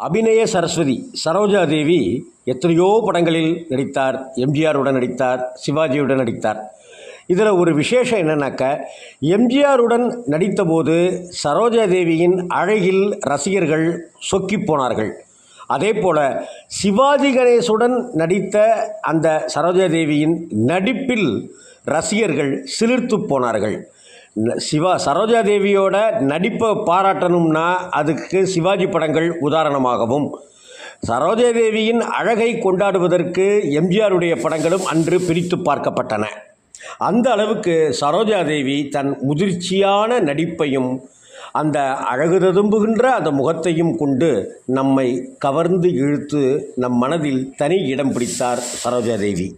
அபிநய சரஸ்வதி சரோஜா தேவி எத்தனையோ படங்களில் நடித்தார். எம்ஜிஆருடன் நடித்தார், சிவாஜியுடன் நடித்தார். இதில் ஒரு விசேஷம் என்னன்னாக்க, எம்ஜிஆருடன் நடித்தபோது சரோஜா தேவியின் அழகில் ரசிகர்கள் சொக்கி போனார்கள். அதே போல் சிவாஜி கணேசுடன் நடித்த அந்த சரோஜா தேவியின் நடிப்பில் ரசிகர்கள் சிலிர்த்து போனார்கள். சரோஜா தேவியோட நடிப்பை பாராட்டணும்னா அதுக்கு சிவாஜி படங்கள் உதாரணமாகவும், சரோஜா தேவியின் அழகை கொண்டாடுவதற்கு எம்ஜிஆருடைய படங்களும் அன்று பிரித்து பார்க்கப்பட்டன. அந்த அளவுக்கு சரோஜா தேவி தன் முதிர்ச்சியான நடிப்பையும் அந்த அழகு ததும்புகின்ற அந்த முகத்தையும் கொண்டு நம்மை கவர்ந்து இழுத்து நம் மனதில் தனி இடம் பிடித்தார் சரோஜா தேவி.